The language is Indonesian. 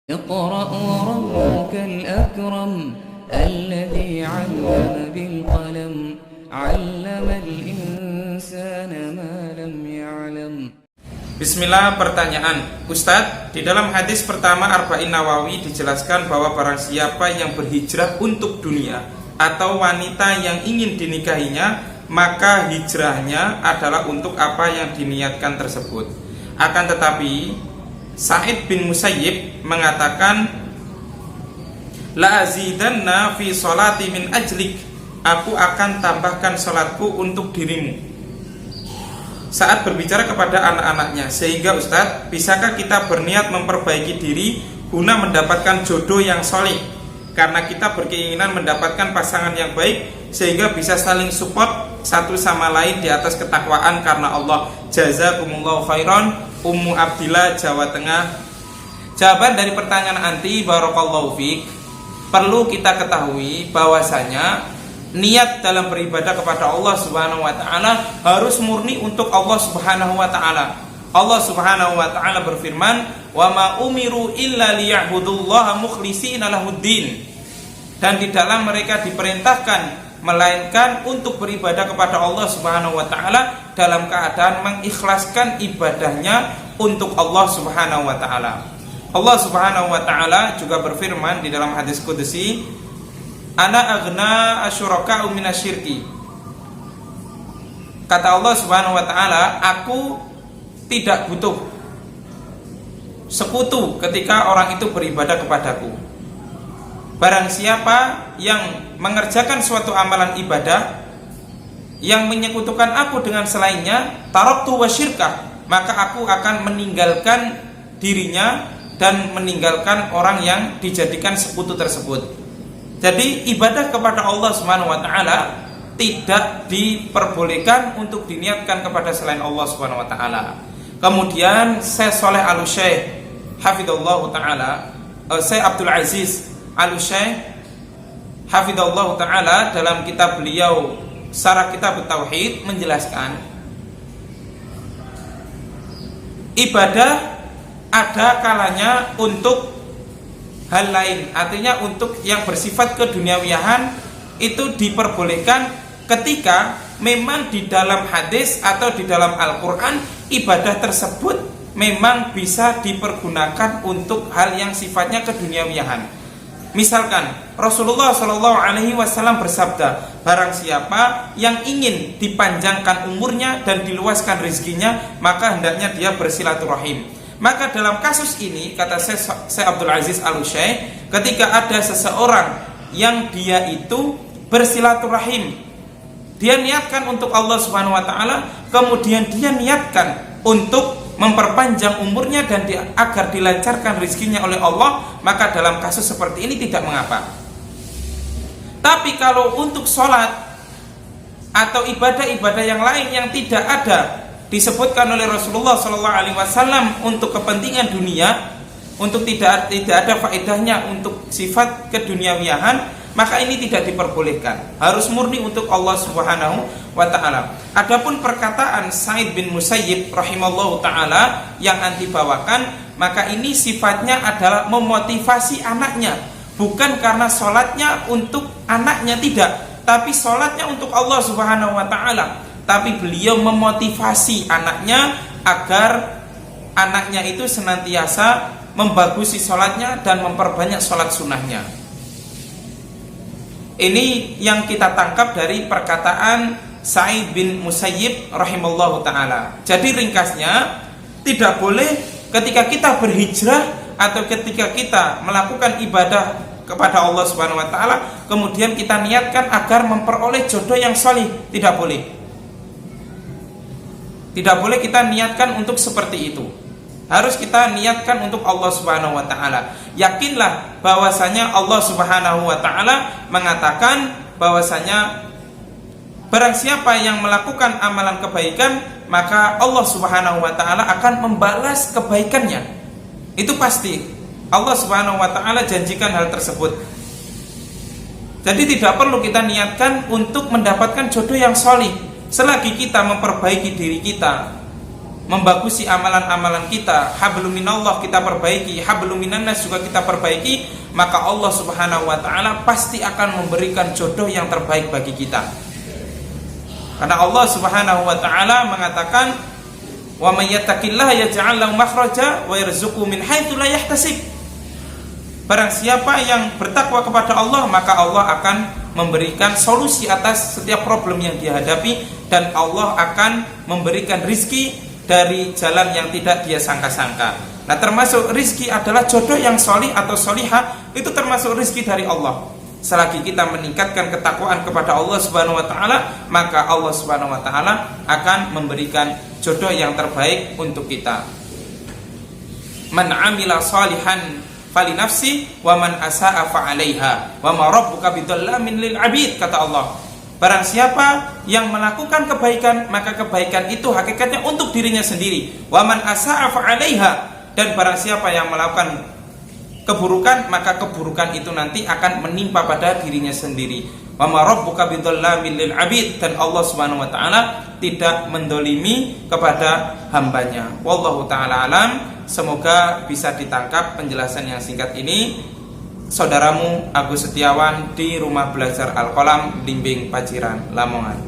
اقرأ وربك الأكرم الذي علم بالقلم علم الإنسان ما لم يعلم. Bismillah, pertanyaan. Ustadz, di dalam hadis pertama Arba'in Nawawi dijelaskan bahwa barang siapa yang berhijrah untuk dunia atau wanita yang ingin dinikahinya, maka hijrahnya adalah untuk apa yang diniatkan tersebut. Akan tetapi Sa'id bin Musayyib mengatakan, La azidanna fi sholati min ajlik, aku akan tambahkan sholatku untuk dirimu. Saat berbicara kepada anak-anaknya, sehingga Ustadz, bisakah kita berniat memperbaiki diri guna mendapatkan jodoh yang soleh? Karena kita berkeinginan mendapatkan pasangan yang baik, sehingga bisa saling support satu sama lain di atas ketakwaan karena Allah. Jazakumullahu khairan. Ummu Abdillah, Jawa Tengah. Jawaban dari pertanyaan anti, barakallahu fiik, perlu kita ketahui bahwasanya niat dalam beribadah kepada Allah Subhanahu wa taala harus murni untuk Allah Subhanahu wa taala. Allah Subhanahu wa taala berfirman, "Wa ma umiru illa liya'budullaha mukhlishina lahuddin." Dan di dalam mereka diperintahkan melainkan untuk beribadah kepada Allah Subhanahu wa taala dalam keadaan mengikhlaskan ibadahnya untuk Allah Subhanahu wa taala. Allah Subhanahu wa taala juga berfirman di dalam hadis qudsi, Ana aghna asyuraka'u minasyirki. Kata Allah Subhanahu wa taala, aku tidak butuh sekutu ketika orang itu beribadah kepadaku. Barang siapa yang mengerjakan suatu amalan ibadah yang menyekutukan aku dengan selainnya, taraktu wa syirkah, maka aku akan meninggalkan dirinya dan meninggalkan orang yang dijadikan sekutu tersebut. Jadi ibadah kepada Allah Subhanahu wa taala tidak diperbolehkan untuk diniatkan kepada selain Allah Subhanahu wa taala. Kemudian Syekh Shaleh Al-Syekh hafidhallahu taala, Syekh Abdul Aziz Al-Syekh hafidhallahu taala dalam kitab beliau Syarah Kitab Tauhid menjelaskan, ibadah ada kalanya untuk hal lain, artinya untuk yang bersifat keduniawiahan itu diperbolehkan ketika memang di dalam hadis atau di dalam Al-Quran ibadah tersebut memang bisa dipergunakan untuk hal yang sifatnya keduniawiahan. Misalkan Rasulullah SAW bersabda, barang siapa yang ingin dipanjangkan umurnya dan diluaskan rezekinya, maka hendaknya dia bersilaturahim. Maka dalam kasus ini, kata Syekh Abdul Aziz Al-Syekh, ketika ada seseorang yang dia itu bersilaturahim, dia niatkan untuk Allah Subhanahu wa taala, kemudian dia niatkan untuk memperpanjang umurnya dan agar dilancarkan rezekinya oleh Allah, maka dalam kasus seperti ini tidak mengapa. Tapi kalau untuk sholat atau ibadah-ibadah yang lain yang tidak ada disebutkan oleh Rasulullah SAW untuk kepentingan dunia, untuk tidak ada faedahnya untuk sifat keduniawiahan, maka ini tidak diperbolehkan. Harus murni untuk Allah Subhanahu wa ta'ala. Adapun perkataan Sa'id bin Musayyib rahimallahu ta'ala yang anti bawakan, maka ini sifatnya adalah memotivasi anaknya, bukan karena sholatnya untuk anaknya, tidak, tapi sholatnya untuk Allah Subhanahu wa ta'ala. Tapi beliau memotivasi anaknya agar anaknya itu senantiasa membagusi sholatnya dan memperbanyak sholat sunnahnya. Ini yang kita tangkap dari perkataan Sa'id bin Musayyib rahimallahu ta'ala. Jadi ringkasnya, tidak boleh ketika kita berhijrah atau ketika kita melakukan ibadah kepada Allah Subhanahu wa ta'ala, kemudian kita niatkan agar memperoleh jodoh yang salih. Tidak boleh. Tidak boleh kita niatkan untuk seperti itu. Harus kita niatkan untuk Allah Subhanahu wa ta'ala. Yakinlah bahwasanya Allah Subhanahu wa ta'ala mengatakan bahwasanya barang siapa yang melakukan amalan kebaikan, maka Allah Subhanahu wa ta'ala akan membalas kebaikannya. Itu pasti. Allah Subhanahu wa ta'ala janjikan hal tersebut. Jadi tidak perlu kita niatkan untuk mendapatkan jodoh yang sholih. Selagi kita memperbaiki diri kita, membagusi amalan-amalan kita, hablum minallah kita perbaiki, hablum minannas juga kita perbaiki, maka Allah Subhanahu wa taala pasti akan memberikan jodoh yang terbaik bagi kita. Karena Allah Subhanahu wa taala mengatakan, "Wa may yattaqillaha yaj'al lahu makhraja wa yarzuqhu min haitsu la yahtasib." Barang siapa yang bertakwa kepada Allah, maka Allah akan memberikan solusi atas setiap problem yang dihadapi, dan Allah akan memberikan rizki dari jalan yang tidak dia sangka-sangka. Nah, termasuk rizki adalah jodoh yang solih atau solihah, itu termasuk rizki dari Allah. Selagi kita meningkatkan ketakwaan kepada Allah Subhanahu wa taala, maka Allah Subhanahu wa taala akan memberikan jodoh yang terbaik untuk kita. Man 'amila shalihan fali nafsi wa man asaa fa 'alaiha wa ma rabbuka bidzallamin lil 'abid, kata Allah. Barang siapa yang melakukan kebaikan, maka kebaikan itu hakikatnya untuk dirinya sendiri. Wa man asaa fa 'alaiha, dan barang siapa yang melakukan keburukan, maka keburukan itu nanti akan menimpa pada dirinya sendiri. Wa ma rabbuka bidzallamin lil 'abid, dan Allah Subhanahu wa taala tidak mendolimi kepada hambanya. Wallahu taala alam. Semoga bisa ditangkap penjelasan yang singkat ini. Saudaramu Agus Setiawan di Rumah Belajar Al-Qalam, Limbing, Paciran, Lamongan.